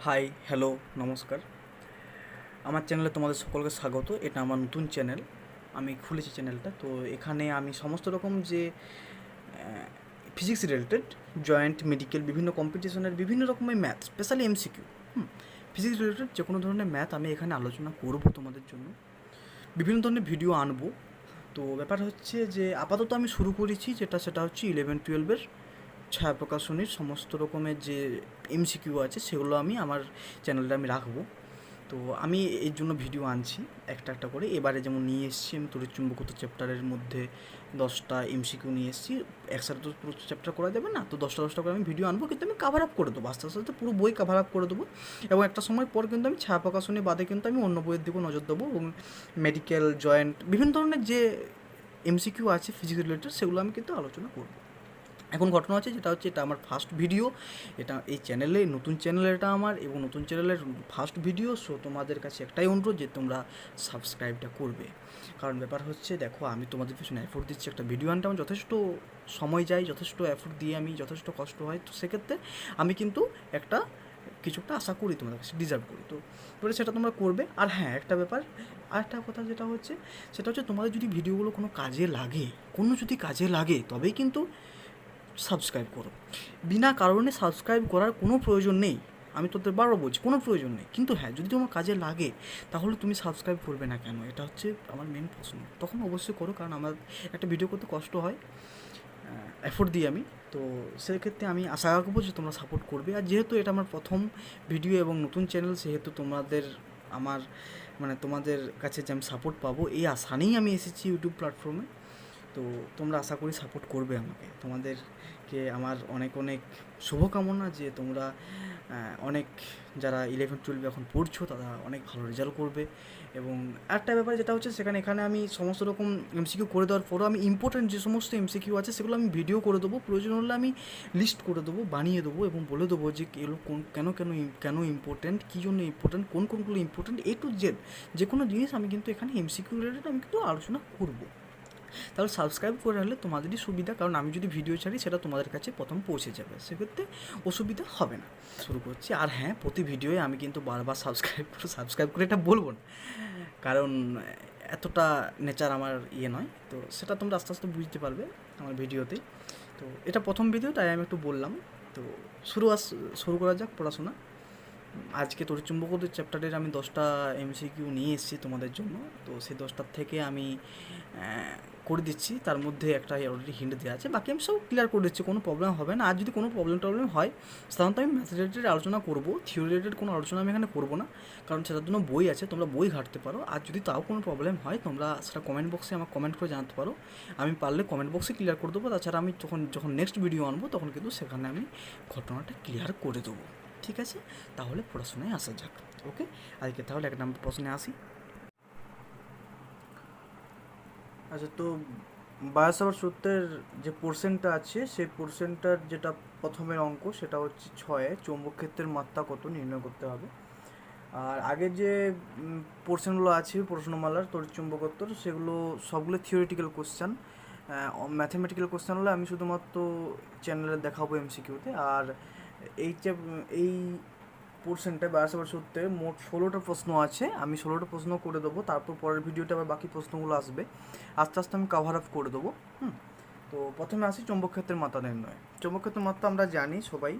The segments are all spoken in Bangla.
হাই, হ্যালো, নমস্কার। আমার চ্যানেলে তোমাদের সকলকে স্বাগত। এটা আমার নতুন চ্যানেল, আমি খুলেছি চ্যানেলটা। তো এখানে আমি সমস্ত রকম যে ফিজিক্স রিলেটেড, জয়েন্ট, মেডিকেল, বিভিন্ন কম্পিটিশনের বিভিন্ন রকমের math, specially MCQ, physics related যে কোনো ধরনের ম্যাথ আমি এখানে আলোচনা করব তোমাদের জন্য। বিভিন্ন ধরনের ভিডিও আনবো। তো ব্যাপার হচ্ছে যে আপাতত আমি শুরু করেছি সেটা হচ্ছে 11-12-এর ছায়া প্রকাশনীর সমস্ত রকমের যে এমসিকিউ আছে সেগুলো আমি আমার চ্যানেলে আমি রাখবো। তো আমি এর জন্য ভিডিও আনছি একটা একটা করে। এবারে যেমন নিয়ে এসেছি আমি তড়িৎচুম্বকত্ব চ্যাপ্টারের মধ্যে 10টা এমসিকিউ নিয়ে এসেছি। একসাথে তো পুরো চ্যাপ্টার করা যাবে না, তো 10টা করে আমি ভিডিও আনবো, কিন্তু আমি কাভার আপ করে দেবো আস্তে আস্তে, পুরো বই কাভার আপ করে দেবো। এবং একটা সময় পর কিন্তু আমি ছায়া প্রকাশনী বাদে কিন্তু আমি অন্য বইয়ের দিকেও নজর দেবো, এবং মেডিকেল, জয়েন্ট, বিভিন্ন ধরনের যে এমসিকিউ আছে ফিজিক্স রিলেটেড সেগুলো আমি কিন্তু আলোচনা করবো। এখন ঘটনা হচ্ছে যেটা হচ্ছে এটা আমার ফার্স্ট ভিডিও, এটা এই চ্যানেলে, নতুন চ্যানেল এটা আমার, এবং নতুন চ্যানেলের ফার্স্ট ভিডিও। সো তোমাদের কাছে একটাই অনুরোধ যে তোমরা সাবস্ক্রাইবটা করবে। কারণ ব্যাপার হচ্ছে দেখো, আমি তোমাদের পিছনে এফোর্ট দিচ্ছি, একটা ভিডিও আনতে আমার যথেষ্ট সময় যায়, যথেষ্ট এফোর্ট দিয়ে আমি, যথেষ্ট কষ্ট হয়। তো সেক্ষেত্রে আমি কিন্তু একটা কিছু একটা আশা করি, তোমাদের কাছে ডিজার্ভ করি। তো এবারে সেটা তোমরা করবে। আর হ্যাঁ, একটা ব্যাপার, আর একটা কথা যেটা হচ্ছে সেটা হচ্ছে তোমাদের যদি ভিডিওগুলো কোনো কাজে লাগে, যদি কাজে লাগে, তবেই কিন্তু সাবস্ক্রাইব করো। বিনা কারণে সাবস্ক্রাইব করার কোনো প্রয়োজন নেই। আমি তোদের বারবার বলছি, কোনো প্রয়োজন নেই। কিন্তু হ্যাঁ, যদি তোমার কাজে লাগে তাহলে তুমি সাবস্ক্রাইব করবে না কেন, এটা হচ্ছে আমার মেন প্রশ্ন। তখন অবশ্যই করো, কারণ আমার একটা ভিডিও করতে কষ্ট হয়, এফোর্ট দিই আমি। তো সেক্ষেত্রে আমি আশা রাখবো যে তোমরা সাপোর্ট করবে। আর যেহেতু এটা আমার প্রথম ভিডিও এবং নতুন চ্যানেল, সেহেতু তোমাদের আমার তোমাদের কাছে যে আমি সাপোর্ট পাবো এই আশা নিয়েই আমি এসেছি ইউটিউব প্ল্যাটফর্মে। তো তোমরা আশা করি সাপোর্ট করবে আমাকে। তোমাদেরকে আমার অনেক অনেক শুভকামনা যে তোমরা অনেক, যারা 11-12 এখন পড়ছো তারা অনেক ভালো রেজাল্ট করবে। এবং একটা ব্যাপার যেটা হচ্ছে এখানে আমি সমস্ত রকম এমসিকিউ করে দেওয়ার পরও আমি ইম্পর্টেন্ট যে সমস্ত এমসিকিউ আছে সেগুলো আমি ভিডিও করে দেবো, প্রয়োজন হলে আমি লিস্ট করে দেবো, বানিয়ে দেবো, এবং বলে দেবো যে এগুলো কেন ইম্পর্টেন্ট, কী জন্য ইম্পর্টেন্ট, কোনগুলো ইম্পর্টেন্ট, এ টু জেড যে কোনো জিনিস আমি কিন্তু এখানে এমসিকিউ রিলেটেড আমি কিন্তু আলোচনা করবো। তাহলে সাবস্ক্রাইব করে রাখলে তোমাদেরই সুবিধা, কারণ আমি যদি ভিডিও ছাড়ি সেটা তোমাদের কাছে প্রথম পৌঁছে যাবে, সেক্ষেত্রে অসুবিধা হবে না। শুরু করছি। আর হ্যাঁ, প্রতি ভিডিওয়ে আমি কিন্তু বারবার সাবস্ক্রাইব করে এটা বলবো না, কারণ এতটা নেচার আমার নয়। তো সেটা তোমরা আস্তে আস্তে বুঝতে পারবে আমার ভিডিওতেই। তো এটা প্রথম ভিডিও, তাই আমি একটু বললাম। তো শুরু করা যাক পড়াশোনা। আজকে তড়িৎচুম্বকত্ব চ্যাপ্টারের আমি 10টা এমসিকিউ নিয়ে এসেছি তোমাদের জন্য। তো সেই 10টার থেকে আমি করে দিচ্ছি, তার মধ্যে একটা অলরেডি হিন্ট দেওয়া আছে, বাকি আমি সব ক্লিয়ার করে দিচ্ছি, কোনো প্রবলেম হবে না। আর যদি কোনো প্রবলেম হয় সাধারণত আমি ম্যাথ রিলেটেড আলোচনা করবো, থিওরি রিলেটেড কোনো আলোচনা আমি এখানে করবো না, কারণ সেটার জন্য বই আছে, তোমরা বই ঘাঁটতে পারো। আর যদি তাও কোনো প্রবলেম হয় তোমরা সেটা কমেন্ট বক্সে আমাকে কমেন্ট করে জানাতে পারো, আমি পারলে কমেন্ট বক্সে ক্লিয়ার করে দেবো। তাছাড়া আমি যখন নেক্সট ভিডিও আনবো তখন কিন্তু সেখানে আমি ঘটনাটা ক্লিয়ার করে দেবো। ঠিক আছে, তাহলে পড়াশোনায় আসা যাক। ওকে, আজকে তাহলে 1 নম্বর প্রশ্নে আসি। আচ্ছা, তো বায়োসাভার সূত্রের যে পোর্শনটা আছে সেই পোর্শনটার যেটা প্রথমের অঙ্ক সেটা হচ্ছে 6, চৌম্বক ক্ষেত্রের মাত্রা কত নির্ণয় করতে হবে। আর আগের যে পোর্শনগুলো আছে প্রশ্নমালার তড়িৎচুম্বকত্বর, সেগুলো সবগুলো থিওরিটিক্যাল কোশ্চেন, ম্যাথমেটিক্যাল কোশ্চেন হলে আমি শুধুমাত্র চ্যানেলে দেখাবো এমসিকিউতে। আর এই পোর্শনটা বায়োসাভার সূত্রে মোট 16টা প্রশ্ন আছে, আমি 16টা প্রশ্ন করে দেবো, তারপর পরের ভিডিওতে আবার বাকি প্রশ্নগুলো আসবে, আস্তে আস্তে আমি কাভার আপ করে দেবো। তো প্রথমে আসি চৌম্বক ক্ষেত্রের মাত্রা নির্ণয়। চৌম্বক ক্ষেত্রের মাত্রা আমরা জানি সবাই,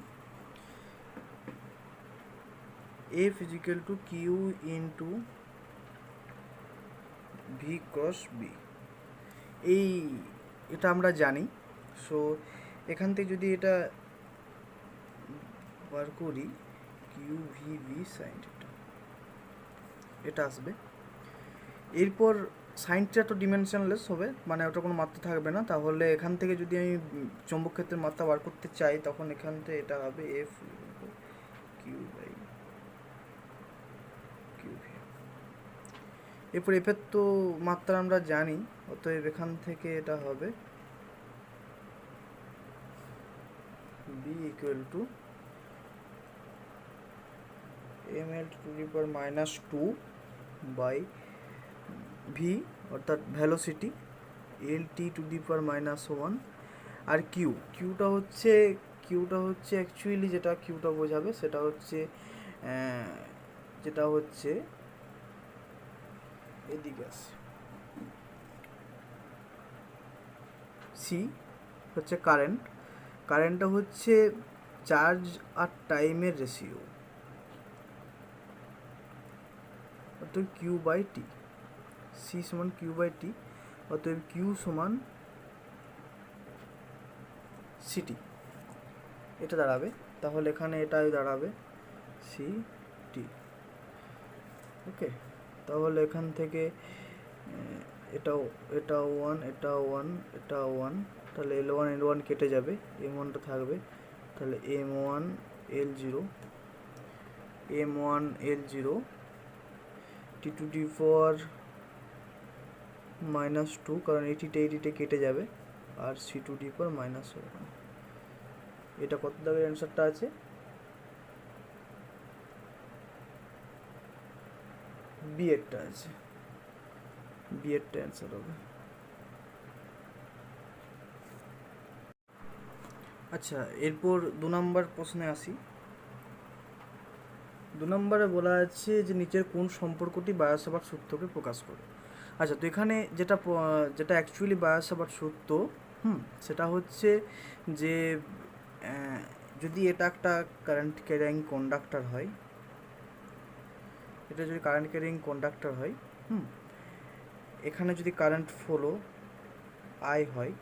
F = Q × V × B, এটা আমরা জানি। সো এখান থেকে যদি এটা বার করি, QVB sin θ, এটা আসবে। এরপর সাইন থিটা তো ডিমেনশনলেস হবে, মানে ওটা কোনো মাত্রা থাকবে না। তাহলে এখান থেকে যদি আমি চৌম্বক ক্ষেত্রের মাত্রা বার করতে চাই তখন এখান থেকে এটা হবে F Q/QV। এরপর এফের তো মাত্রা আমরা জানি, অতএব এখান থেকে এটা হবে B = mL⁻²/V, অর্থাৎ ভ্যালোসিটি, LT⁻⁻1। আর কিউটা হচ্ছে অ্যাকচুয়ালি যেটা কিউটা বোঝাবে সেটা হচ্ছে যেটা হচ্ছে এদিকে আছে, সি হচ্ছে কারেন্টটা হচ্ছে চার্জ আর টাইমের রেশিও, অর্থাৎ কিউ বাই টি। সি সমান কিউ বাই টি, অতএব কিউ সমান সিটি, এটা দাঁড়াবে। তাহলে এখানে এটাই দাঁড়াবে সি টি। ওকে, তাহলে এখান থেকে এটাও এটা ওয়ান, এটা ওয়ান, এটা ওয়ান, তাহলে L1 কেটে যাবে, M1টা থাকবে, তাহলে M1 L0 T⁻² -2, কারণ এইটিতে কেটে যাবে, আর C⁻⁻1। এটা কত দাগের অ্যান্সারটা আছে? বি এরটা আছে, বি এরটা অ্যান্সার হবে। আচ্ছা, এরপর 2 নম্বর প্রশ্নে আসি। 2 নম্বরে বলা আছে যে নিচের কোন সম্পর্কটি বায়োসাভার্ট সূত্রকে প্রকাশ করে। আচ্ছা, তো এখানে যেটা অ্যাকচুয়ালি বায়োসাভার্ট সূত্র, সেটা হচ্ছে যে যদি এটা একটা কারেন্ট ক্যারিং কন্ডাক্টর হয়, এটা যদি কারেন্ট ক্যারিং কন্ডাক্টর হয়, এখানে যদি কারেন্ট ফ্লো আই হয়,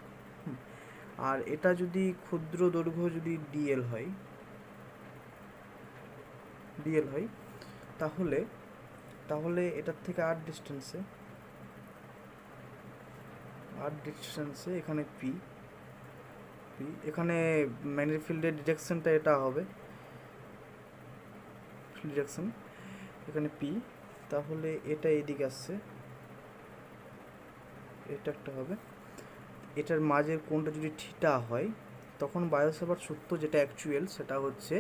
আর এটা যদি ক্ষুদ্র দৈর্ঘ্য যদি ডিএল হয়, তাহলে এটার থেকে আর ডিস্টেন্সে এখানে পি, এখানে ম্যাগনেটিক ফিল্ডের ডিরেকশনটা এটা হবে, ডিরেকশন এখানে পি, তাহলে এটা এদিকে আসছে, এটা একটা হবে। এটার মাঝের কোণটা যদি থিটা হয়, তখন বায়োসাভার্ট সূত্র যেটা অ্যাকচুয়াল সেটা হচ্ছে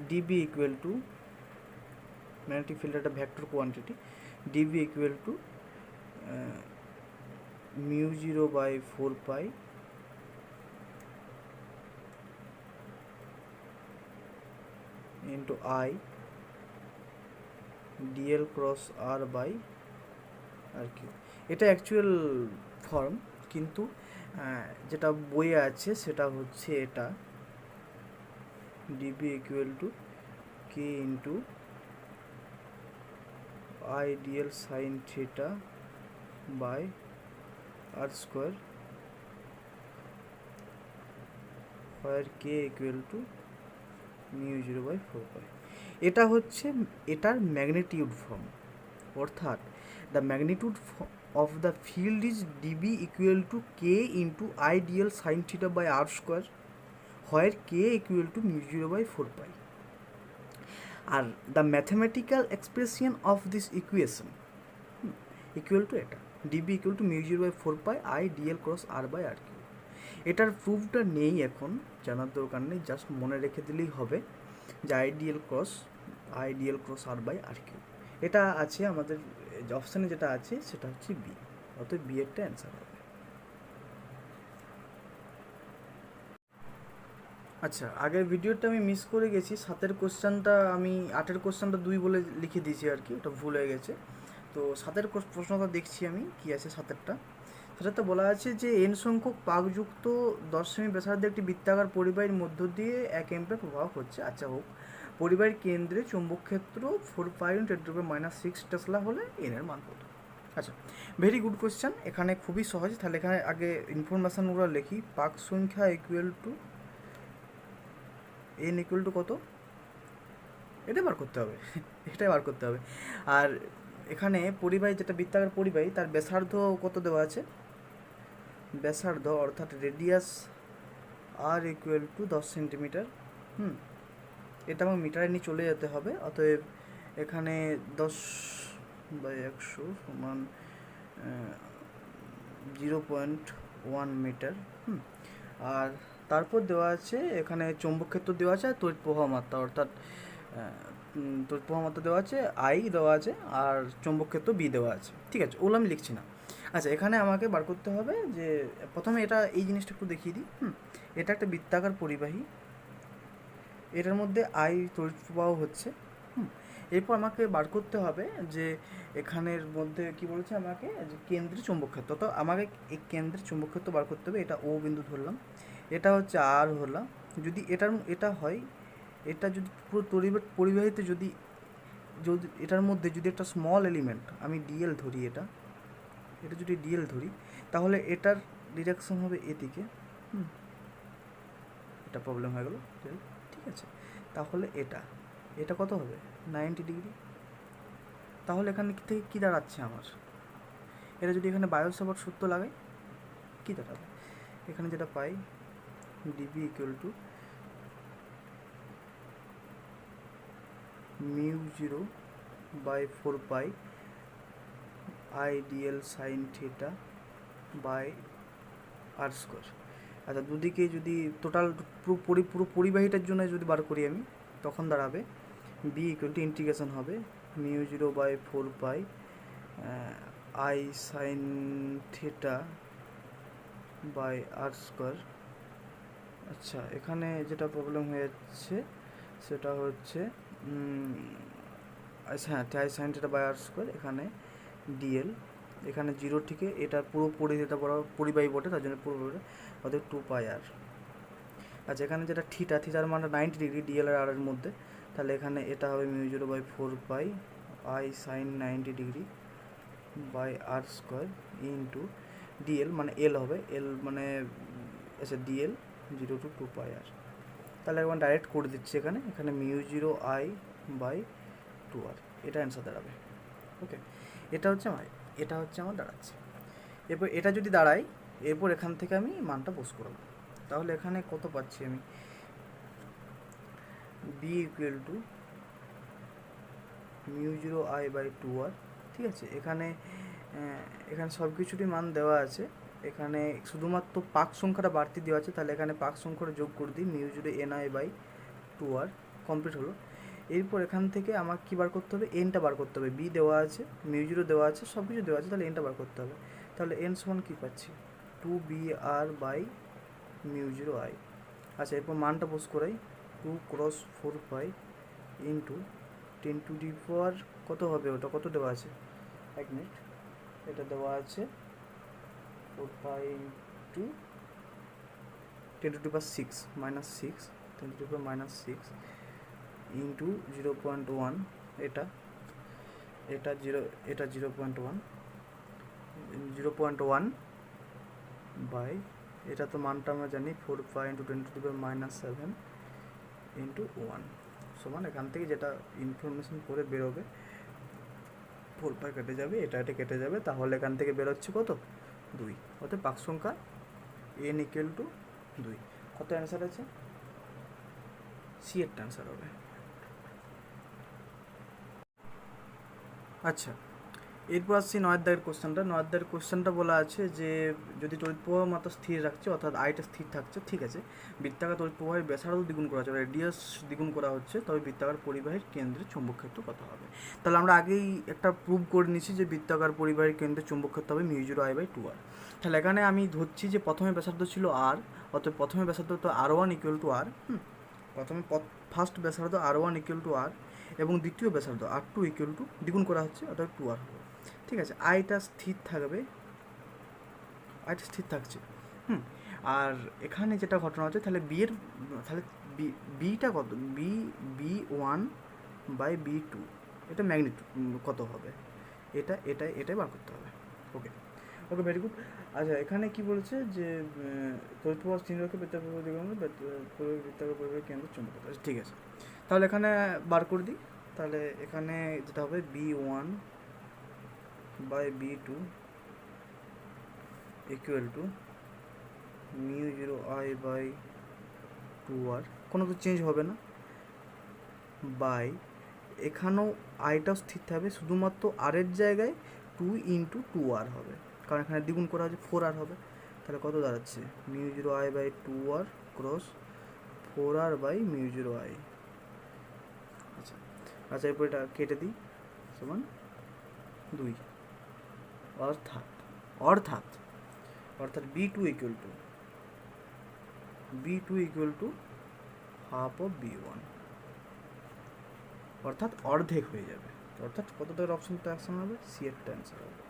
dB equal to, magnetic field একটা vector quantity, dB equal to μ0/4π into I dl cross R by R Q. এটা অ্যাকচুয়াল ফর্ম, কিন্তু যেটা বইয়ে আছে সেটা হচ্ছে এটা dB equal to k into I dl sine theta by R square, where k equal to μ0/4π। এটা হচ্ছে এটার ম্যাগনিটিউড ফর্ম, অর্থাৎ the magnitude of the field is dB equal to k into I dl sine theta by R square, where k equal to μ0/4π। আর the mathematical expression of this equation equal to এটা dB equal to μ0/4π I dl cross R by R cube. এটার প্রুফটা নেই এখন, জানার দরকার নেই, জাস্ট মনে রেখে দিলেই হবে যে I dl cross R by R Q. এটা আছে আমাদের অপশানে, যেটা আছে সেটা হচ্ছে বি, অতএব বি এরটা অ্যান্সার হবে। আচ্ছা, আগের ভিডিওটা আমি মিস করে গেছি, 7-এর কোশ্চেনটা আমি 8-এর কোশ্চেনটা 2 বলে লিখে দিয়েছি আর কি, ওটা ভুল হয়ে গেছে। তো 7-এর প্রশ্নটা দেখছি আমি কী আছে 7-এরটা। সেটাতে বলা আছে যে এন সংখ্যক পাকযুক্ত 10 সেমি ব্যাসার্ধের একটি বৃত্তাকার পরিবাহীর মধ্য দিয়ে 1 অ্যাম্পিয়ার প্রবাহ হচ্ছে। আচ্ছা হোক, পরিবাহীর কেন্দ্রে চৌম্বক ক্ষেত্র 4π×10⁻⁶ টেসলা হলে এন এর মান কত? আচ্ছা, ভেরি গুড কোয়েশ্চেন। এখানে খুবই সহজ। তাহলে এখানে আগে ইনফরমেশানগুলো লিখি। পাক সংখ্যা equal to N equal to কত, এটাই বার করতে হবে। আর এখানে পরিবাহী, যেটা বৃত্তাকার পরিবাহী, তার ব্যাসার্ধ কত দেওয়া আছে, ব্যাসার্ধ অর্থাৎ radius R equal to 10 centimetre. এটা আমার মিটারে নিয়ে চলে যেতে হবে, অতএব এখানে 10/100 সমান 0.1 মিটার। আর তারপর দেওয়া আছে এখানে চৌম্বক ক্ষেত্র দেওয়া আছে, আর তড়িৎ প্রবাহ মাত্রা, অর্থাৎ তড়িৎ প্রবাহ মাত্রা দেওয়া আছে, আই দেওয়া আছে, আর চৌম্বক ক্ষেত্র বি দেওয়া আছে। ঠিক আছে, ওগুলো আমি লিখছি না। আচ্ছা, এখানে আমাকে বার করতে হবে যে প্রথমে এই জিনিসটা একটু দেখিয়ে দিই। এটা একটা বৃত্তাকার পরিবাহী, এটার মধ্যে আই তড়িৎ প্রবাহ হচ্ছে। এরপর আমাকে বার করতে হবে যে এখানের মধ্যে কি বলেছে আমাকে, যে কেন্দ্রের চৌম্বক ক্ষেত্র। তো আমাকে এই কেন্দ্রের চৌম্বক ক্ষেত্র বার করতে হবে। এটা ও বিন্দু ধরলাম, এটা হচ্ছে আর হলাম। যদি এটা হয়, এটা যদি পুরো পরিবাহিত যদি যদি এটার মধ্যে যদি একটা স্মল এলিমেন্ট আমি ডিএল ধরি, এটা যদি ডিএল ধরি, তাহলে এটার ডিরেকশন হবে এদিকে। এটা প্রবলেম হয়ে গেল, ঠিক আছে। তাহলে এটা কত হবে, 90 ডিগ্রি। তাহলে এখানে থেকে কী দাঁড়াচ্ছে আমার, এটা যদি এখানে বায়ো সাভার্ট সূত্র লাগাই কী দাঁড়াবে, এখানে যেটা পাই dB equal to mu 0/4 pi I dl sine theta by R square. আচ্ছা, দুদিকে যদি টোটাল পুরো পরিবাহীটার জন্য যদি বার করি আমি, তখন দাঁড়াবে বি ইকুয়াল টু ইন্টিগ্রেশন হবে mu 0/4 pi I sine theta by R square. আচ্ছা, এখানে যেটা প্রবলেম হয়ে যাচ্ছে সেটা হচ্ছে হ্যাঁ, I sine theta by R square, এখানে ডিএল, এখানে 0 থেকে এটা পুরো এটা বড় পরিবাহী বটে, তার জন্য পুরো অর্থাৎ 2 পাই আর। আচ্ছা, এখানে যেটা থিটার মানে 90 ডিগ্রি ডিএল আর এর মধ্যে, তাহলে এখানে এটা হবে mu 0/4 pi I sine 90 degree by R square into DL মানে এল হবে, এল মানে আচ্ছা ডিএল 0 to 2 পাই আর। তাহলে একবার ডাইরেক্ট করে দিচ্ছি, এখানে মিউ 0 আই বাই 2 আর, এটা অ্যান্সার দাঁড়াবে। ওকে, এটা হচ্ছে আমার দাঁড়াচ্ছে। এরপর এটা যদি দাঁড়ায়, এরপর এখান থেকে আমি মানটা পোস্ট করবো। তাহলে এখানে কত পাচ্ছি আমি, B equal to mu 0 I by 2 R. ঠিক আছে, এখানে সব কিছুরই মান দেওয়া আছে। এখানে শুধুমাত্র পাক সংখ্যাটা বাড়তি দেওয়া আছে, তাহলে এখানে পাক সংখ্যাটা যোগ করে দিই, mu 0 N I by 2 R complete হলো। এরপর এখান থেকে আমার কী বার করতে হবে, এনটা বার করতে হবে। বি দেওয়া আছে, মিউ 0 দেওয়া আছে, সব কিছু দেওয়া আছে, তাহলে এনটা বার করতে হবে। তাহলে এন সমান কী পাচ্ছি, 2 B r by mu 0 I. আচ্ছা, এরপর মানটা পোজ করাই, 2 cross 4 pi into 10 to the power কত হবে, ওটা কত দেওয়া আছে, 1 মিনিট, এটা দেওয়া আছে 4 pi into 10 to the power 6 minus 6, 10 to the power minus 6 into 0.1, এটা 0.1 বাই, এটা তো মানটা আমরা জানি 4 pi into 10 to the power minus 7 into 1 সমান, এখান থেকে যেটা ইনফরমেশন করে বেরোবে 4 পাই কেটে যাবে, এটা কেটে যাবে, তাহলে এখান থেকে বেরোচ্ছে কত, 2। অর্থাৎ পাক সংখ্যা এন ইকুয়াল টু 2। কত অ্যান্সার আছে, সি এর অ্যান্সার হবে। আচ্ছা, এরপর আসছি 9 দাগের কোশ্চেনটা। 9 দাগের কোশ্চেনটা বলা আছে যে যদি তড়িৎ প্রবাহ মাত্রা স্থির রাখছে, অর্থাৎ আইটা স্থির থাকছে, ঠিক আছে, বৃত্তাকার তড়িৎ প্রবাহের ব্যাসার্ধ দ্বিগুণ করা হচ্ছে, রেডিয়াস দ্বিগুণ করা হচ্ছে, তবে বৃত্তাকার পরিবাহীর কেন্দ্রের চৌম্বক ক্ষেত্র কত হবে। তাহলে আমরা আগেই একটা প্রুভ করে নিয়েছি যে বৃত্তাকার পরিবাহীর কেন্দ্রের চৌম্বক ক্ষেত্র হবে মিউ 0 আই বাই 2 আর। তাহলে এখানে আমি ধরছি যে প্রথমে ব্যাসার্ধ ছিল আর, অর্থাৎ প্রথমে ব্যাসার্ধ তো R1 ইকুয়াল টু আর, প্রথমে ফার্স্ট ব্যাসার্ধ R1 ইকুয়াল টু আর, এবং দ্বিতীয় ব্যাসার্ধ R2 ইকুয়াল টু দ্বিগুণ করা হচ্ছে, অর্থাৎ 2 আর হবে। ঠিক আছে, আইটা স্থির থাকছে। আর এখানে যেটা ঘটনা হচ্ছে, তাহলে বিটা কত, বি 1 বাই B2, এটা ম্যাগনিটিউড কত হবে, এটাই বার করতে হবে। ওকে, ভেরি গুড। আচ্ছা, এখানে কি বলছে যে তড়িৎ প্রবাহ স্থির রেখে বৃত্তাকার পরিবাহীর কেন্দ্র চৌম্বক। ঠিক আছে, তাহলে এখানে বার করে দিই। তাহলে এখানে যেটা হবে B1 by B2 equal to mu 0 I by 2 R, কোনো তো চেঞ্জ হবে না, বাই এখানেও আইটাও স্থির থাকবে, শুধুমাত্র আরের জায়গায় 2 ইন্টু 2 আর হবে, কারণ এখানে দ্বিগুণ করা হচ্ছে, 4 আর হবে। তাহলে কত দাঁড়াচ্ছে, mu 0 I by 2 R cross 4 R by mu 0 I. আচ্ছা, এরপর এটা কেটে দিই, সমান 2। অর্থাৎ B2 equal to half of B one, অর্থাৎ অর্ধেক হয়ে যাবে। অর্থাৎ কত টাকার অপশনটা অ্যাকশন হবে, সি এরটা অ্যান্সার হবে।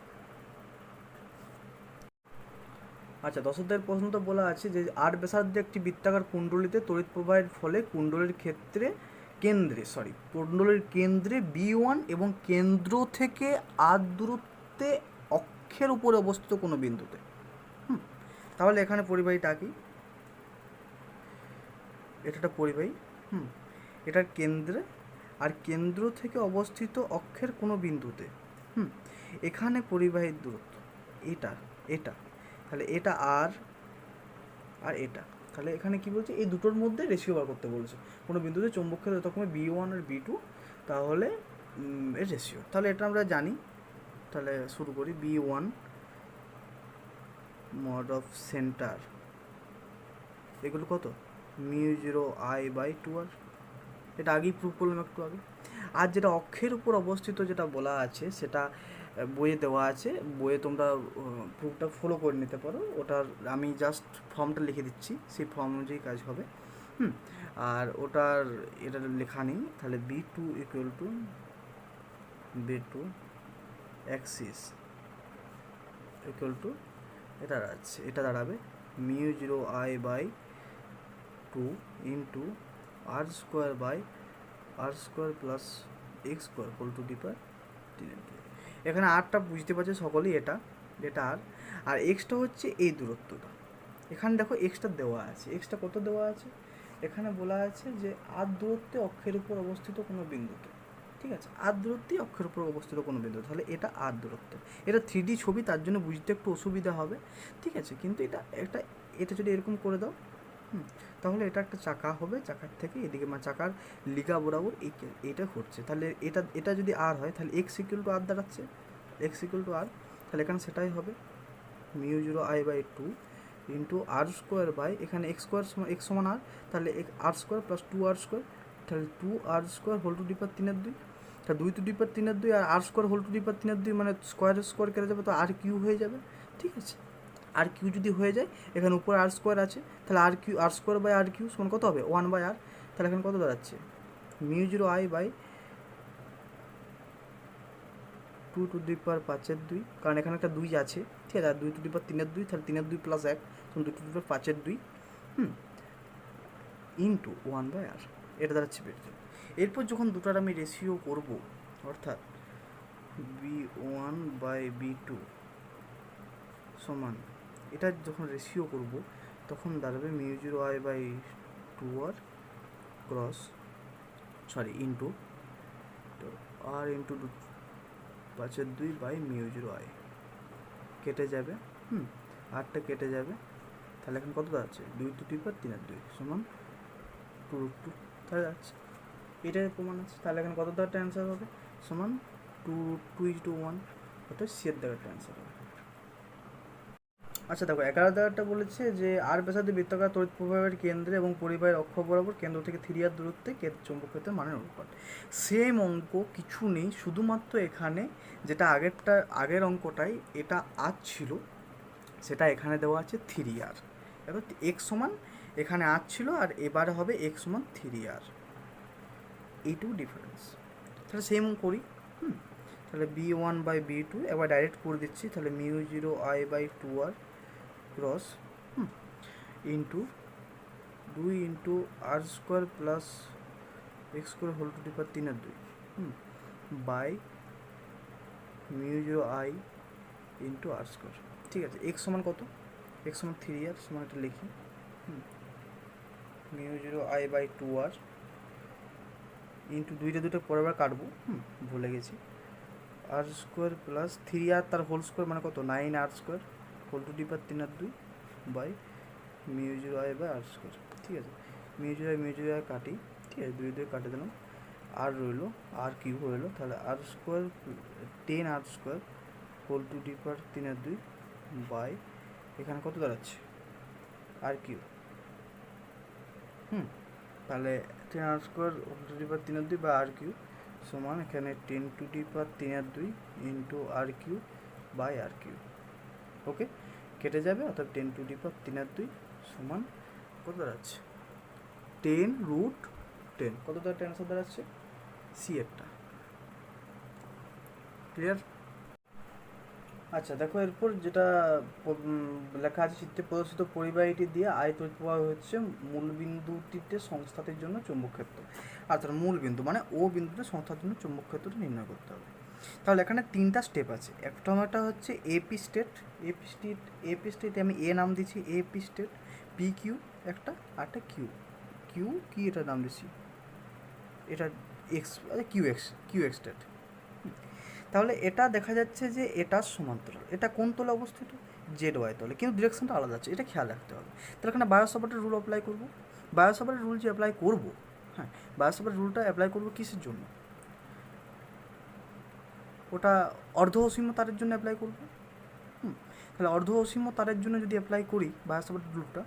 আচ্ছা, 10 প্রশ্ন তো বলা আছে যে 8 ব্যাসার্ধে একটি বৃত্তাকার কুণ্ডলিতে তড়িৎ প্রবাহের ফলে কুণ্ডলীর কেন্দ্রে বি1 এবং কেন্দ্র থেকে আর দূরত্বে অক্ষের উপরে অবস্থিত কোনো বিন্দুতে। তাহলে এখানে পরিবাহীটা কি, এটা একটা পরিবাহী, এটার কেন্দ্রে আর কেন্দ্র থেকে অবস্থিত অক্ষের কোনো বিন্দুতে, এখানে পরিবাহীর দূরত্ব এটা এটা, তাহলে এটা আর এটা, তাহলে এখানে কি বলছে, এই দুটোর মধ্যে রেশিও বার করতে বলেছে। কোনো বিন্দুতে চৌম্বক ক্ষেত্র যতক্ষণ বি1 আর বি2, তাহলে এর রেশিও, তাহলে এটা আমরা জানি। তাহলে শুরু করি, বি1 মড অফ সেন্টার এগুলো কত, μ0I/2r, এটা আগেই প্রুভ করলাম একটু আগে। আর যেটা অক্ষের উপর অবস্থিত যেটা বলা আছে সেটা বইয়ে দেওয়া আছে, বইয়ে তোমরা প্রুফটা ফলো করে নিতে পারো, ওটার আমি জাস্ট ফর্মটা লিখে দিচ্ছি, সেই ফর্ম অনুযায়ী কাজ হবে। আর ওটার এটা লেখা নেই, তাহলে B two equal to B two axis equal to এটা দাঁড়াবে μ0I/2 into r² plus x² whole to the power 3। এখানে আরটা বুঝতে পারছে সকলেই, এটা আর এক্সটা হচ্ছে এই দূরত্বটা। এখানে দেখো এক্সটা দেওয়া আছে, এক্সটা কত দেওয়া আছে, এখানে বলা আছে যে আর দূরত্বে অক্ষের উপর অবস্থিত কোনো বিন্দুতে, ঠিক আছে, আর দূরত্বে অক্ষের উপর অবস্থিত কোনো বিন্দু, তাহলে এটা আর দূরত্ব। এটা 3D ছবি, তার জন্য বুঝতে একটু অসুবিধা হবে, ঠিক আছে, কিন্তু এটা যদি এরকম করে দাও, তাহলে এটা একটা চাকা হবে, চাকার থেকে এদিকে মানে চাকার লিগা বরাবর এইটা ঘটছে, তাহলে এটা যদি আর হয় তাহলে এক্স ইকুয়াল টু আর দাঁড়াচ্ছে, এক্স ইকুয়াল টু আর, তাহলে এখানে সেটাই হবে μ0I/2 ইন্টু r² এখানে x সমান আর, তাহলে r² প্লাস 2r², তাহলে 2r² whole to the power 3/2, তাহলে 2 টু দি পাওয়ার 3/2 আর r² whole to the power 3/2 মানে স্কোয়ার কেটে যাবে, তো r³ হয়ে যাবে, ঠিক আছে। r³ যদি হয়ে যায়, এখানে উপরে r² আছে, তাহলে r²/r³ সমান কত হবে, 1/r, তাহলে এখানে কত দাঁড়াচ্ছে, μ0I/2 টু দি পাওয়ার 5/2, কারণ এখানে একটা 2 আছে, ঠিক আছে, আর 2 টু দি পাওয়ার 3/2, তাহলে 3/2 প্লাস 1 তখন 2 to the power 5/2 into 1/r, এটা দাঁড়াচ্ছে বেরিয়ে। এরপর যখন দুটার আমি রেশিও করব, অর্থাৎ b1/b2 সমান, এটা যখন রেশিও করব তখন দাঁড়াবে μ0I/2r ইন্টু আর ইন্টু 5/2/μ0I, কেটে যাবে, আরটা কেটে যাবে, তাহলে এখন কত দাঁড়াচ্ছে, 2 টু দি পাওয়ার 3/2 সমান 2√2, তাহলে যাচ্ছে, এটার প্রমাণ আছে। তাহলে এখানে কত দাঁড়াটা অ্যান্সার হবে, সমান 2:1, অর্থাৎ সি এর দাঁড়াটা অ্যান্সার হবে। আচ্ছা দেখো, 11 দাগটা বলেছে যে আর ব্যাসার্ধে বৃত্তাকার তড়িৎ প্রবাহের কেন্দ্রে এবং পরিবাহীর অক্ষ বরাবর কেন্দ্র থেকে 3r দূরত্বে চৌম্বক ক্ষেত্রের মানের অনুপাত। সেম অঙ্ক কিছু নেই, শুধুমাত্র এখানে যেটা আগের অঙ্কটাই এটা আর ছিল, সেটা এখানে দেওয়া আছে 3r, এবার x সমান এখানে আর ছিল আর এবারে হবে x সমান 3r, এইটুকু ডিফারেন্স। তাহলে সেম করি, তাহলে b1/b2 এবার ডাইরেক্ট করে দিচ্ছি, তাহলে μ0I/2r into 2 into r² plus x² whole to the power 3/2 by μ0I into r², ঠিক আছে। x সমান কত, x সমান 3r, সমান এটা লিখি, μ0I/2r ইন্টু 2টা পরের বার কাটবো, ভুলে গেছি, r² প্লাস 3r তার হোল স্কোয়ার মানে কত, 9r² whole to the power 3/2 by μ0I/r², ঠিক আছে। μ0I কাটি, ঠিক আছে, 2 কাটে দিলাম, আর রইলো r³ রইলো, তাহলে r² 10r² whole to the power 3/2 by এখানে কত দাঁড়াচ্ছে, r³ তাহলে 10r² whole to the power 3/2 বা r³ সমান এখানে 10 to the power 3/2 into r³ by r³, okay, কেটে যাবে, অর্থাৎ 10 টু দি পাওয়ার 3/2 সমান কত দাঁড়াচ্ছে, 10√10 কতটা অ্যান্সার দাঁড়াচ্ছে সি একটা। ক্লিয়ার? আচ্ছা দেখো এরপর যেটা লেখা আছে চিত্রে প্রদর্শিত পরিবাহীটি দিয়ে আয় তড়িৎ প্রবাহ হচ্ছে মূল বিন্দুটিতে সংস্থাটির জন্য চুম্বক ক্ষেত্র। অর্থাৎ মূল বিন্দু মানে ও বিন্দুতে সংস্থার জন্য চুম্বক ক্ষেত্রটা নির্ণয় করতে হবে। তাহলে এখানে তিনটা স্টেপ আছে। একটা হচ্ছে এপি স্টেট, এপি স্টেটে আমি এ নাম দিচ্ছি এপি স্টেট, পি কিউ একটা, আরটা কিউ, কিউ কি এটা নাম দিচ্ছি, এটা এক্স, কিউ এক্স স্টেট। তাহলে এটা দেখা যাচ্ছে যে এটা সমান্তরাল, এটা কোন তলে অবস্থিত, জেড ওয়াই তলে, কিন্তু ডিরেকশনটা আলাদা আছে, এটা খেয়াল রাখতে হবে। তাহলে এখানে বায়োসাভার্টের রুল অ্যাপ্লাই করব। বায়োসাভার্টের রুল যে অ্যাপ্লাই করব, হ্যাঁ বায়োসাভার্টের রুলটা অ্যাপ্লাই করব কিসের জন্য, ওটা অর্ধ অসীম তারের জন্য অ্যাপ্লাই করব। তাহলে অর্ধ অসীম তারের জন্য যদি অ্যাপ্লাই করি বায়োসাভার্টের রুলটা,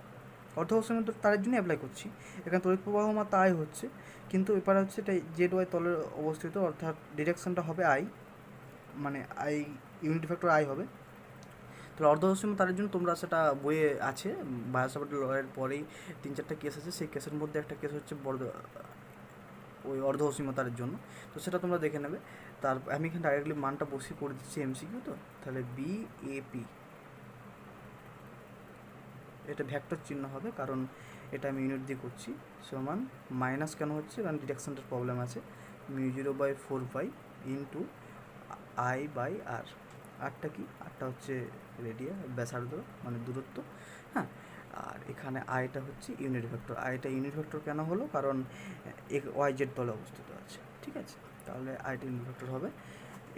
অর্ধ অসীম তারের জন্য অ্যাপ্লাই করছি, এখানে তড়িৎ প্রবাহ মাত্রা আই হচ্ছে, কিন্তু এবার হচ্ছে এটা জেড ওয়াই তলে অবস্থিত, অর্থাৎ ডিরেকশনটা হবে আই, মানে আই ইউনিট ভেক্টর আই হবে। তাহলে অর্ধ অসীম তারের জন্য তোমরা সেটা বইয়ে আছে, বায়োসাভার্টের লয়ের পরেই 3-4টা কেস আছে, সেই কেসের মধ্যে একটা কেস হচ্ছে ওই অর্ধ অসীম তারের জন্য, তো সেটা তোমরা দেখে নেবে। তার আমি এখানে ডাইরেক্টলি মানটা বসিয়ে করে দিচ্ছি এমসিকিউ, তো তাহলে বি এপি এটা ভেক্টর চিহ্ন হবে, কারণ এটা আমি ইউনিট দিয়ে করছি, সমান মাইনাস কেন হচ্ছে, কারণ ডিরেকশনটার প্রবলেম আছে, μ0/4π ইন্টু আই বাই আর। আরটা কি, আরটা হচ্ছে রেডিয়া ব্যাসার্ধ মানে দূরত্ব, হ্যাঁ। আর এখানে আইটা হচ্ছে ইউনিট ভেক্টর, আইটা ইউনিট ভেক্টর কেন হলো, কারণ ওয়াই জেড তলে অবস্থিত আছে, ঠিক আছে। তাহলে আইটা ইউনিট ভেক্টর হবে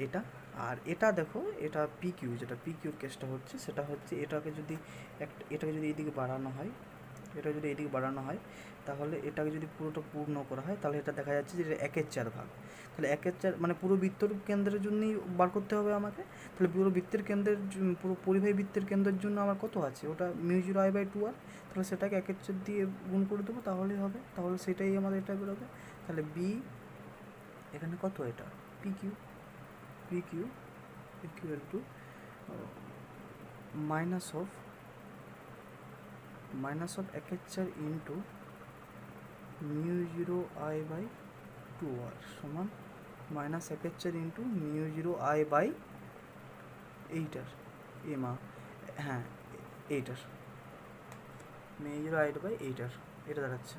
এটা। আর এটা দেখো, এটা পি কিউ, যেটা পি কিউর কেসটা হচ্ছে, সেটা হচ্ছে এটাকে যদি এইদিকে বাড়ানো হয়, এটা যদি এইদিকে বাড়ানো হয়, তাহলে এটাকে যদি পুরোটা পূর্ণ করা হয়, তাহলে এটা দেখা যাচ্ছে যে 1/4 ভাগ। তাহলে 1/4 মানে পুরো বৃত্তর কেন্দ্রের জন্যই বার করতে হবে আমাকে। তাহলে পুরো বৃত্তের কেন্দ্রের পুরো পরিবাহী বৃত্তের কেন্দ্রের জন্য আমার কত আছে, ওটা μ0I/2r, তাহলে সেটাকে 1/4 দিয়ে গুণ করে দেবো, তাহলেই হবে। তাহলে সেটাই আমাদের এটা বেরোবে। তাহলে বি এখানে কত, এটা P Q, equal to minus of 1/4 into μ0I/2r সমান -1/4 into μ0I/8r, হ্যাঁ 8r, μ0I/8r এটা দাঁড়াচ্ছে।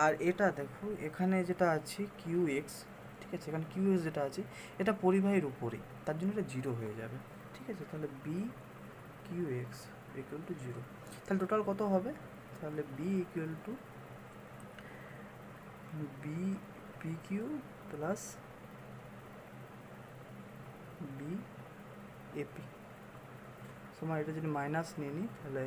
আর এটা দেখো এখানে যেটা আছে কিউ এক্স, ঠিক আছে, এখানে কিউ এক্স যেটা আছে এটা পরিবাহীর উপরেই, তার জন্য এটা 0 হয়ে যাবে, ঠিক আছে। তাহলে B Q X equal to 0। তাহলে টোটাল কত হবে, তাহলে B equal to B P Q plus B AP সমান, এটা যদি মাইনাস নিয়ে নিই তাহলে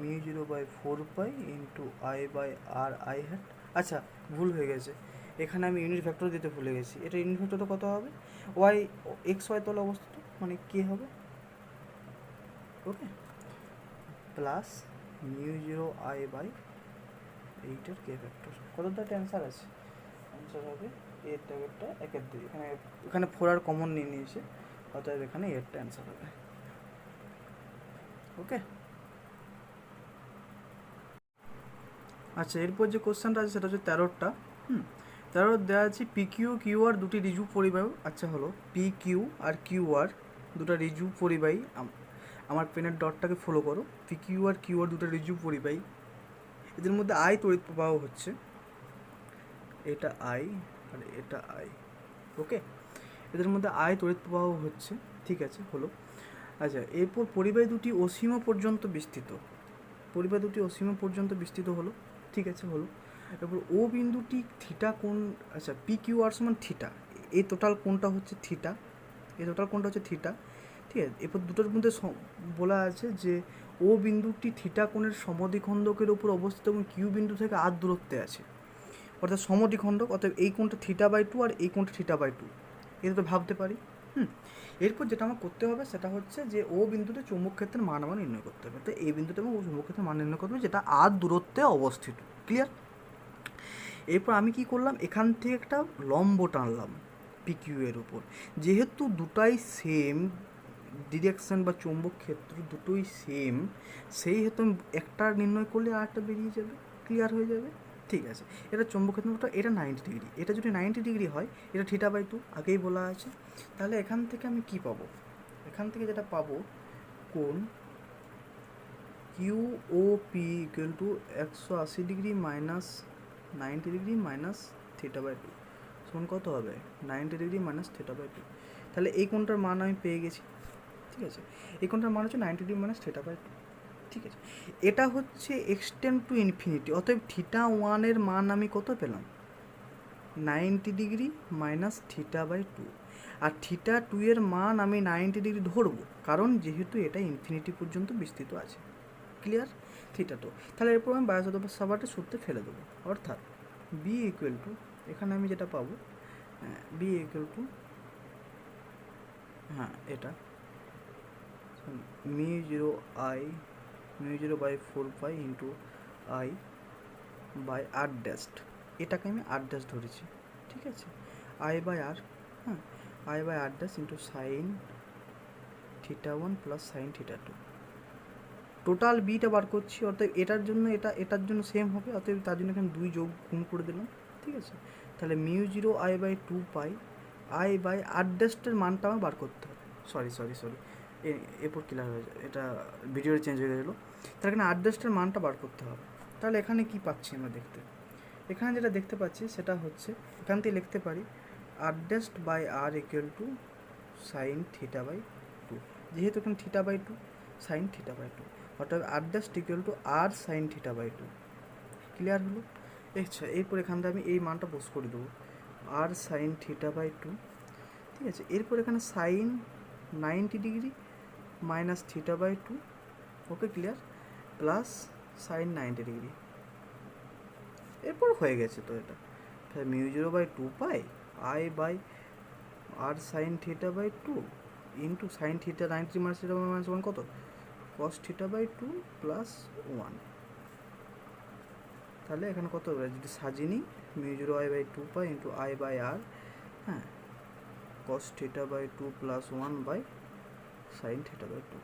μ0/4π ইন্টু I/r/i hat। আচ্ছা ভুল হয়ে গেছে, এখানে আমি ইউনিট ভেক্টর দিতে ভুলে গেছি, এটা ইউনিট ভেক্টরটা কত হবে, ওয়াই এক্স ওয়াই তলে অবস্থিত, মানে কে হবে, ওকে, প্লাস μ0I/8 কে ভেক্টর। কতটা অ্যান্সার আছে, অ্যান্সার হবে এরটা 1/2, এখানে 4 আর কমন নিয়ে নিয়েছে, অতএব এখানে এরটা অ্যান্সার হবে, ওকে। আচ্ছা এরপর যে কোশ্চেনটা আছে সেটা হচ্ছে 13টা। 13 দেওয়া আছে পি কিউ কিউ আর দুটি রিজু পরিবাহী। আচ্ছা হলো P Q R Q R দুটো রিজু পরিবাহী, আমার পেনের ডটটাকে ফলো করো, পি কিউ আর দুটো রিজু পরিবাহী, এদের মধ্যে আই তড়িৎ প্রবাহ হচ্ছে, এটা আই আর এটা আই, ওকে, এদের মধ্যে আই তড়িৎ প্রবাহ হচ্ছে, ঠিক আছে হলো। আচ্ছা এরপর পরিবাহী দুটি অসীম পর্যন্ত বিস্তৃত হলো, ঠিক আছে হলো। এরপর ও বিন্দুটি থিটা কোণ, আচ্ছা পি কিউ আর সমান থিটা, এই টোটাল কোণটা হচ্ছে থিটা, ঠিক আছে। এরপর দুটোর মধ্যে বলা আছে যে ও বিন্দুটি থিটা কোণের সমদ্বিখণ্ডকের উপর অবস্থিত এবং কিউ বিন্দু থেকে আর দূরত্বে আছে, অর্থাৎ সমদ্বিখণ্ডক, অর্থাৎ এই কোণটা θ/2 আর এই কোণটা θ/2, এটা তো ভাবতে পারি। এরপর যেটা আমার করতে হবে সেটা হচ্ছে যে ও বিন্দুতে চৌম্বক ক্ষেত্রের মান আমার নির্ণয় করতে হবে, তো এই বিন্দুতে আমার চৌম্বক ক্ষেত্রের মান নির্ণয় করতে হবে যেটা আর দূরত্বে অবস্থিত, ক্লিয়ার। এরপর আমি কি করলাম, এখান থেকে একটা লম্ব টানলাম পি কিউ এর উপর, যেহেতু দুটাই সেম ডিরেকশন বা চৌম্বক ক্ষেত্র দুটোই সেম, সেই হেতু একটা নির্ণয় করলে আরেকটা বেরিয়ে যাবে, ক্লিয়ার হয়ে যাবে। ঠিক আছে, এটা চৌম্বক ক্ষেত্রটা এটা 90 ডিগ্রি, এটা যদি 90 ডিগ্রি হয় এটা θ/2 আগেই বলা আছে। তাহলে এখান থেকে আমি কি পাবো, এখান থেকে যেটা পাবো কোণ QOP equal to 180 degree minus 90 degree minus θ/2 সমান কত হবে 90 ডিগ্রি মাইনাস θ/2। তাহলে এই কোণটার মান আমি পেয়ে গেছি। ঠিক আছে, এই কোণটার মান হচ্ছে 90 ডিগ্রি মাইনাস θ/2। ঠিক আছে, এটা হচ্ছে এক্সটেন্ড টু ইনফিনিটি, অতএব θ1 এর মান আমি কত পেলাম 90 ডিগ্রি মাইনাস θ/2, আর θ2 এর মান আমি 90 ডিগ্রি ধরবো, কারণ যেহেতু এটা ইনফিনিটি পর্যন্ত বিস্তৃত আছে। ক্লিয়ার θ2। তাহলে এরপর আমি বায়োসাভার্টের সূত্রে ফেলে দেবো, অর্থাৎ বি ইকুয়াল টু, এখানে আমি যেটা পাবো বি ইকুয়াল টু এটা μ0/4π into I by r dash, এটাকে আমি আর ড্যাশ ধরেছি। ঠিক আছে, I/R, I/R dash into sine θ1 plus sine θ2, total beta বার করছি, অর্থাৎ এটার জন্য এটার জন্য সেম হবে, অর্থাৎ তার জন্য এখানে 2 যোগ গুণ করে দিলাম। ঠিক আছে, তাহলে μ0I/2π I/R ড্যাস্টের মানটা আমার বার করতে হবে। সরি এরপর ক্লিয়ার হয়ে যায়, এটা ভিডিওটা চেঞ্জ হয়ে গেছিলো। তার এখানে আর ড্যাস্টের মানটা বার করতে হবে। তাহলে এখানে কি পাচ্ছি আমরা দেখতে, এখানে যেটা দেখতে পাচ্ছি সেটা হচ্ছে এখান থেকে লিখতে পারি r dash by r equal to sine θ/2, যেহেতু এখানে θ/2 সাইন θ/2, অর্থাৎ r dash equal to r sine θ/2। Clear হলো? আচ্ছা, এরপর এখান থেকে আমি এই মানটা বস করে দেবো আর সাইন θ/2। ঠিক আছে, এরপর এখানে sine 90 degree minus θ/2, okay clear, plus sine 90 degree. এরপর হয়ে গেছে তো এটা, তাহলে μ0/2π I/R sine θ/2 into sine θ 90 minus θ minus 1 কত cos θ/2 প্লাস 1। তাহলে এখানে কত হবে যদি সাজিয়ে নিই μ0I/2π into I/R cos θ/2 plus 1 by sine θ/2,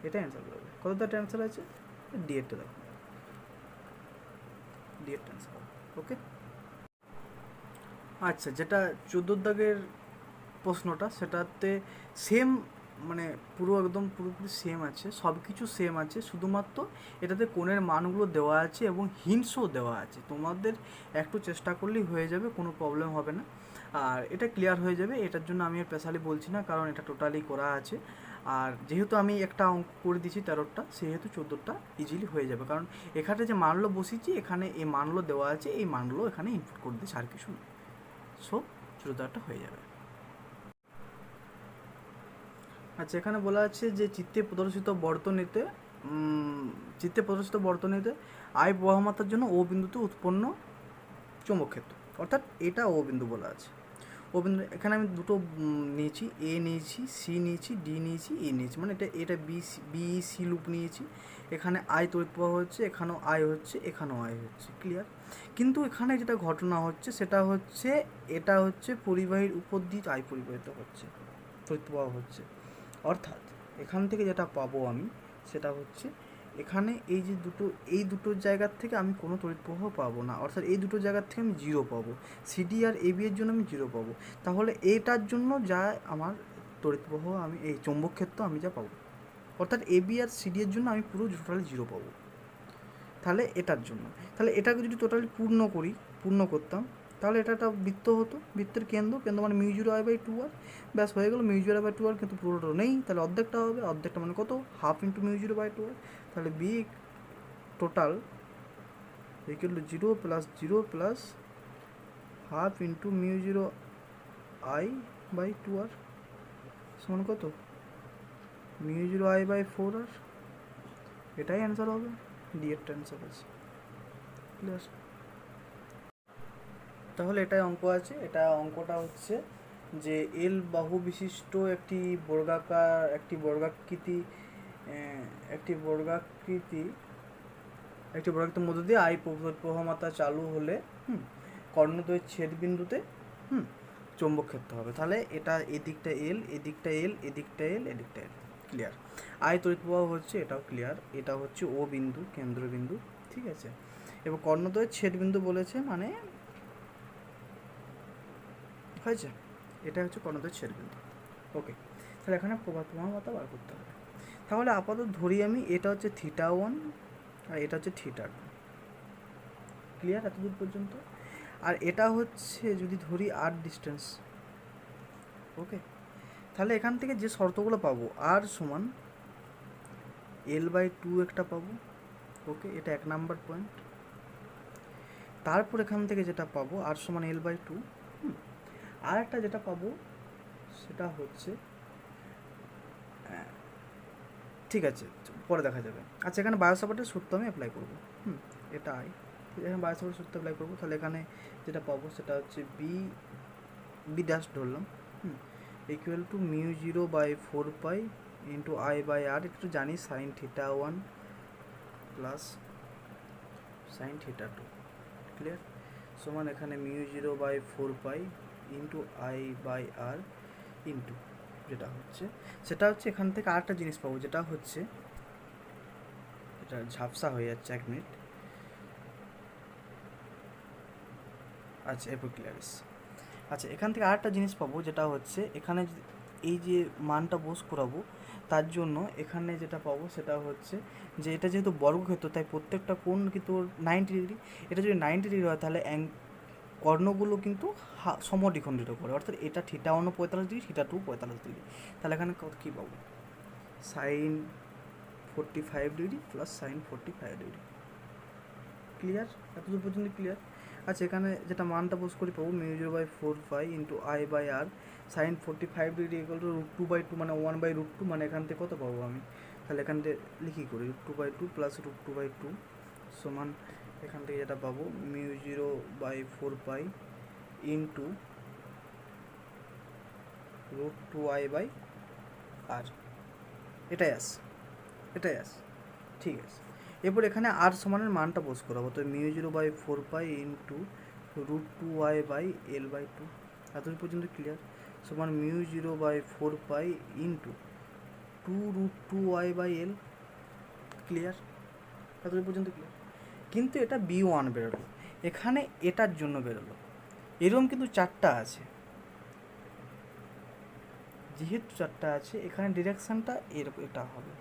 এটা অ্যান্সার হবে। কতটা অ্যান্সার আছে ডিএডটা দেখো, ডিএডটা অ্যান্সার হবে। ওকে, আচ্ছা, যেটা 14 দাগের প্রশ্নটা সেটাতে সেম, মানে পুরোপুরি সেম আছে, সব কিছু সেম আছে, শুধুমাত্র এটাতে কোণের মানগুলো দেওয়া আছে এবং হিন্টসও দেওয়া আছে। তোমাদের একটু চেষ্টা করলেই হয়ে যাবে, কোনো প্রবলেম হবে না, আর এটা ক্লিয়ার হয়ে যাবে। এটার জন্য আমি স্পেশালি বলছি না, কারণ এটা টোটালি করা আছে, আর যেহেতু আমি একটা অঙ্ক করে দিয়েছি 13টা, সেহেতু 14টা ইজিলি হয়ে যাবে, কারণ এখানে যে মানগুলো বসিয়েছি এখানে এই মানগুলো দেওয়া আছে, এই মানগুলো এখানে ইনপুট করে দিয়েছি, আর কিছু না। সো 14টা হয়ে যাবে। আচ্ছা, এখানে বলা আছে যে চিত্রে প্রদর্শিত বর্তনীতে আই প্রবাহমাত্রার জন্য ও বিন্দুতে উৎপন্ন চৌম্বক ক্ষেত্র, অর্থাৎ এটা ও বিন্দু বলা আছে। ও বিন্দু এখানে আমি দুটো নিয়েছি, এ নিয়েছি, সি নিয়েছি, ডি নিয়েছি, ই নিয়েছি, মানে এটা বি সি লুপ নিয়েছি। এখানে আই তড়িৎ প্রবাহ হচ্ছে, এখানেও আই হচ্ছে, এখানেও আই হচ্ছে। ক্লিয়ার? কিন্তু এখানে যেটা ঘটনা হচ্ছে সেটা হচ্ছে এটা হচ্ছে পরিবাহীর উপর দিয়ে আই পরিবাহিত হচ্ছে, তড়িৎ প্রবাহ হচ্ছে, অর্থাৎ এখান থেকে যেটা পাবো আমি সেটা হচ্ছে এখানে এই দুটো জায়গার থেকে আমি কোনো তড়িৎ প্রবাহ পাবো না, অর্থাৎ এই দুটো জায়গার থেকে আমি 0 পাবো। সিডি আর এবি এর জন্য আমি 0 পাবো। তাহলে এটার জন্য যা আমার তড়িৎ প্রবাহ আমি এই চৌম্বক ক্ষেত্র আমি যা পাবো, অর্থাৎ এবি আর সিডি এর জন্য আমি পুরো টোটালি 0 পাবো। তাহলে এটার জন্য, তাহলে এটাকে যদি টোটালি পূর্ণ করতাম, তাহলে এটা একটা বৃত্ত হতো, বৃত্তের কেন্দ্র মানে μ0I/2R, ব্যাস হয়ে গেলো μ0I/2R, কিন্তু পুরোটা নেই, তাহলে অর্ধেকটা হবে, অর্ধেকটা মানে কত হাফ ইন্টু μ0/2R, তাহলে B total equal to 0 plus half into μ0I/2R সমান কত μ0I/4R, এটাই অ্যান্সার হবে, ডি এর অ্যান্সার আছে। ক্লিয়ার? তাহলে এটাই অঙ্ক আছে, এটা অঙ্কটা হচ্ছে যে এল বাহু বিশিষ্ট একটি বর্গাকৃতির মধ্য দিয়ে আই প্রবাহমাত্রা চালু হলে কর্ণদ্বয়ের ছেদ বিন্দুতে চৌম্বক ক্ষেত্র হবে। তাহলে এটা এদিকটা এল, এদিকটা এল, এদিকটা এল, এদিকটা এল। ক্লিয়ার? আই তড়িৎ প্রবাহ হচ্ছে, এটাও ক্লিয়ার, এটা হচ্ছে ও বিন্দু, কেন্দ্রবিন্দু। ঠিক আছে, এবার কর্ণদ্বয়ের ছেদবিন্দু বলেছে মানে হয়েছে, এটা হচ্ছে কর্ণদ্বয়ের ছেদবিন্দু। ওকে, তাহলে এখানে প্রমাণতা বার করতে হবে। তাহলে আপাতত ধরি আমি এটা হচ্ছে θ1 আর এটা হচ্ছে θ2। ক্লিয়ার এতদূর পর্যন্ত? আর এটা হচ্ছে যদি ধরি আর ডিস্টেন্স। ওকে, তাহলে এখান থেকে যে শর্তগুলো পাবো, আর সমান L/2 একটা পাবো। ওকে, এটা 1 নাম্বার পয়েন্ট। তারপর এখান থেকে যেটা পাবো আর সমান L/2। আর একটা যেটা পাবো সেটা হচ্ছে ঠিক আছে পরে দেখা যাবে। আচ্ছা, এখানে বায়োসাভার্টের সূত্র আমি অ্যাপ্লাই করবো। এটা আই, এখানে বায়োসাভার্টের সূত্র অ্যাপ্লাই করবো। তাহলে এখানে যেটা পাবো সেটা হচ্ছে বি ড্যাশ ধরলাম, ইকুয়াল টু μ0/4π ইন্টু I/r, একটু জানি সাইন θ1 প্লাস সাইন θ2। ক্লিয়ার? সমান এখানে μ0/4π ইন্টু I/r ইন্টু যেটা হচ্ছে সেটা হচ্ছে এখান থেকে আরেকটা জিনিস পাবো, যেটা হচ্ছে এটা ঝাপসা হয়ে যাচ্ছে, 1 মিনিট। আচ্ছা, এরপর ক্লিয়ারিস। আচ্ছা, এখান থেকে আরেকটা জিনিস পাবো, যেটা হচ্ছে এখানে এই যে মানটা বস করাবো তার জন্য এখানে যেটা পাবো সেটা হচ্ছে যে এটা যেহেতু বর্গক্ষেত্র তাই প্রত্যেকটা কোণ কিন্তু 90 ডিগ্রি। এটা যদি 90 ডিগ্রি হয় তাহলে কর্ণগুলো কিন্তু সমদ্বিখণ্ডিত করে, অর্থাৎ এটা θ1 45 ডিগ্রি, θ2 45 ডিগ্রি। তাহলে এখানে কী পাবো? Sine 45 degree plus sine 45 degree. Clear এতদূর পর্যন্ত? ক্লিয়ার। আচ্ছা, এখানে যেটা মানটা বস করে পাবো μ0/4π into I/r sine 45 degree equal to √2/2 মানে 1/√2, মানে এখান থেকে কত পাবো আমি? তাহলে এখান থেকে লিখি করি √2/2 প্লাস √2/2 সমান এখান থেকে যেটা পাবো μ0/4π ইন্টু √2I/r। এটাই আসে। ঠিক আছে, এরপর এখানে আর সমানের মানটা বস করাবো। তো μ0/4π ইন্টু √2I/L/2। এতদূর পর্যন্ত ক্লিয়ার? সমান μ0/4π ইন্টু 2√2I/L। ক্লিয়ার এতদূর পর্যন্ত? ক্লিয়ার। কিন্তু এটা B1 বেরোলো, এখানে এটার জন্য বেরোলো। এরকম কিন্তু 4টা আছে, যেহেতু 4টা আছে এখানে ডিরেকশানটা এরকম এটা হবে।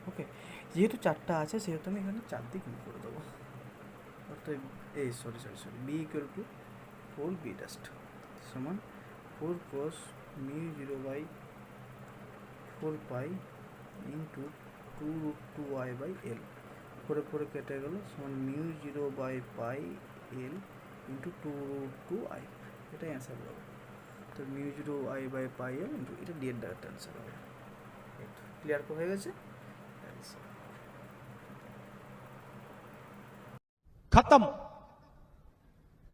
ওকে, যেহেতু 4টা আছে সেহেতু আমি এখানে 4 দিয়ে গুণ করে দেবো। অর্থাৎ sorry B equal to 4b ডাস্ট সমান 4 ক্রস μ0/4π ইন্টু 2√2I/L। 4 কেটে গেল, সমান μ0/π/L ইন্টু 2√2I। এটাই অ্যান্সার হবে। তো μ0I/π/L ইন্টু এটা ডি এর ডাইরেক্ট অ্যান্সার হবে। ক্লিয়ার হয়ে গেছে? खत्म।